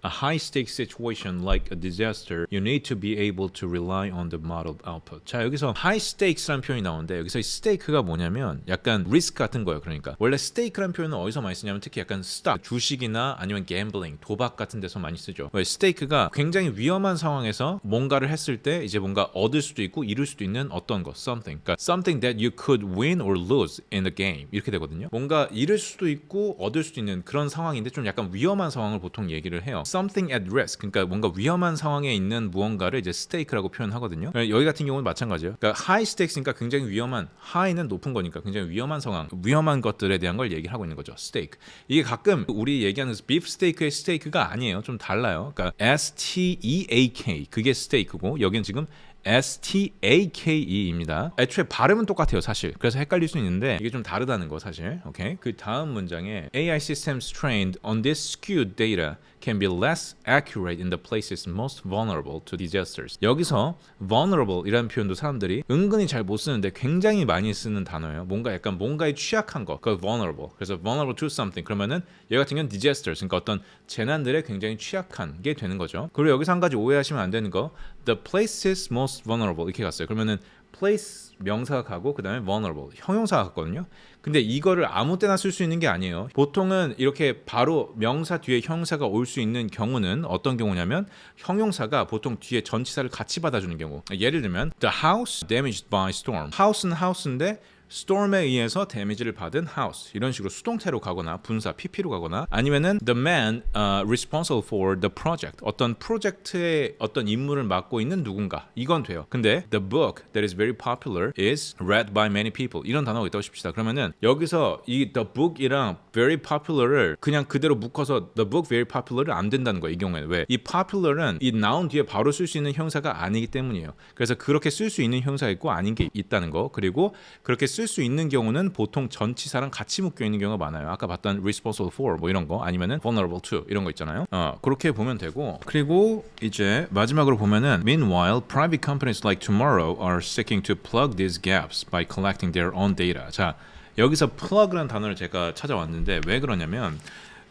a high stakes situation like a disaster, you need to be able to rely on the model output. 자, 여기서 high stakes라는 표현이 나오는데 여기서 이 stake가 뭐냐면 약간 리스크 같은 거예요. 그러니까 원래 stake라는 표현은 어디서 많이 쓰냐면 특히 약간 stock, 주식이나 아니면 gambling, 도박 같은 데서 많이 쓰죠. 왜 stake가 굉장히 위험한 상황에서 뭔가를 했을 때 이제 뭔가 얻을 수도 있고 잃을 수도 있는 어떤 것, something. 그러니까 something that you could win or lose in the game. 이렇게 되거든요. 뭔가 잃을 수도 있고 얻을 수도 있는 그런 상황인데 좀 약간 위험한 상황을 보통 얘기를 해요. something at risk. 그러니까 뭔가 위험한 상황에 있는 무언가를 이제 stake라고 표현하거든요. 여기 같은 경우는 마찬가지예요. 그러니까 high stakes니까 굉장히 위험한, high는 높은 거니까 굉장히 위험한 상황, 위험한 것들에 대한 걸 얘기를 하고 있는 거죠. stake. 이게 가끔 우리 얘기하는 beef steak의 steak가 아니에요. 좀 달라요. 그러니까 S-T-E-A-K 그게 steak고 여기는 지금 STAKE입니다. 애초에 발음은 똑같아요, 사실. 그래서 헷갈릴 수 있는데 이게 좀 다르다는 거 사실. 오케이. 그 다음 문장에 AI systems trained on this skewed data can be less accurate in the places most vulnerable to disasters. 여기서 vulnerable 이라는 표현도 사람들이 은근히 잘 못 쓰는데 굉장히 많이 쓰는 단어예요. 뭔가 약간 뭔가에 취약한 거. 그 vulnerable. 그래서 vulnerable to something. 그러면은 얘 같은 경우는 disasters. 그러니까 어떤 재난들에 굉장히 취약한 게 되는 거죠. 그리고 여기서 한 가지 오해하시면 안 되는 거. The places most vulnerable 이렇게 갔어요. 그러면은 place 명사가 가고 그 다음에 vulnerable 형용사가 갔거든요. 근데 이거를 아무 때나 쓸 수 있는 게 아니에요. 보통은 이렇게 바로 명사 뒤에 형용사가 올 수 있는 경우는 어떤 경우냐면 형용사가 보통 뒤에 전치사를 같이 받아주는 경우. 예를 들면 the house damaged by storm. house는 house인데 storm에 의해서 데미지를 받은 house 이런 식으로 수동태로 가거나 분사 pp로 가거나 아니면은 the man responsible for the project 어떤 프로젝트의 어떤 임무를 맡고 있는 누군가 이건 돼요. 근데 the book that is very popular is read by many people 이런 단어가 있다고 칩시다. 그러면은 여기서 이 the book이랑 very popular을 그냥 그대로 묶어서 the book very popular은 안 된다는 거예요. 이 경우에는 왜? 이 popular은 이 noun 뒤에 바로 쓸 수 있는 형사가 아니기 때문이에요. 그래서 그렇게 쓸 수 있는 형사가 있고 아닌 게 있다는 거. 그리고 그렇게 쓸 수 있는 경우는 보통 전치사랑 같이 묶여 있는 경우가 많아요. 아까 봤던 responsible for 뭐 이런 거 아니면은 vulnerable to 이런 거 있잖아요. 그렇게 보면 되고 그리고 이제 마지막으로 보면은 meanwhile private companies like Tomorrow are seeking to plug these gaps by collecting their own data. 자 여기서 plug라는 단어를 제가 찾아왔는데 왜 그러냐면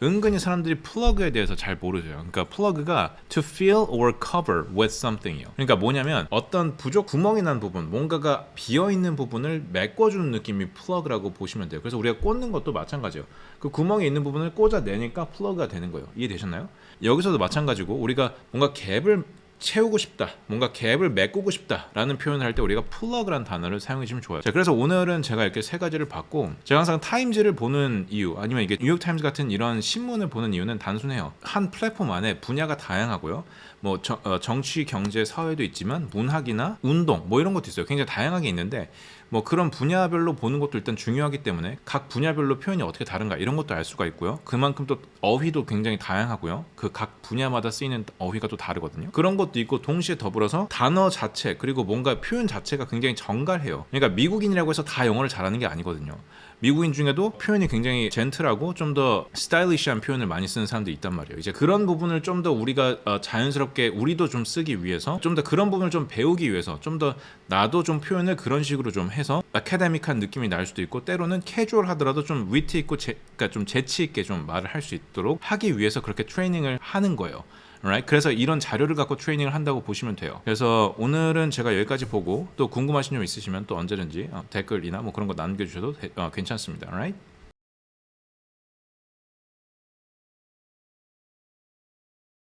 은근히 사람들이 플러그에 대해서 잘 모르세요. 그러니까 플러그가 to fill or cover with something이요. 그러니까 뭐냐면 어떤 부족 구멍이 난 부분, 뭔가가 비어 있는 부분을 메꿔주는 느낌이 플러그라고 보시면 돼요. 그래서 우리가 꽂는 것도 마찬가지예요. 그 구멍에 있는 부분을 꽂아내니까 플러그가 되는 거예요. 이해되셨나요? 여기서도 마찬가지고 우리가 뭔가 갭을 채우고 싶다, 뭔가 갭을 메꾸고 싶다라는 표현을 할 때 우리가 플러그라는 단어를 사용해 주면 좋아요. 자, 그래서 오늘은 제가 이렇게 세 가지를 봤고 제가 항상 타임즈를 보는 이유 아니면 이게 뉴욕 타임즈 같은 이런 신문을 보는 이유는 단순해요. 한 플랫폼 안에 분야가 다양하고요. 뭐 정치, 경제, 사회도 있지만 문학이나 운동 뭐 이런 것도 있어요. 굉장히 다양하게 있는데 뭐 그런 분야별로 보는 것도 일단 중요하기 때문에 각 분야별로 표현이 어떻게 다른가 이런 것도 알 수가 있고요. 그만큼 또 어휘도 굉장히 다양하고요. 그 각 분야마다 쓰이는 어휘가 또 다르거든요. 그런 것도 있고 동시에 더불어서 단어 자체 그리고 뭔가 표현 자체가 굉장히 정갈해요. 그러니까 미국인이라고 해서 다 영어를 잘하는 게 아니거든요. 미국인 중에도 표현이 굉장히 젠틀하고 좀 더 스타일리시한 표현을 많이 쓰는 사람들이 있단 말이에요. 이제 그런 부분을 좀 더 우리가 자연스럽게 우리도 좀 쓰기 위해서 좀 더 그런 부분을 좀 배우기 위해서 좀 더 나도 좀 표현을 그런 식으로 좀 해서 아카데믹한 느낌이 날 수도 있고 때로는 캐주얼하더라도 좀 위트 있고 그러니까 좀 재치 있게 좀 말을 할 수 있도록 하기 위해서 그렇게 트레이닝을 하는 거예요. Right? 그래서 이런 자료를 갖고 트레이닝을 한다고 보시면 돼요. 그래서 오늘은 제가 여기까지 보고 또 궁금하신 점 있으시면 또 언제든지 댓글이나 뭐 그런 거 남겨주셔도 괜찮습니다. Right?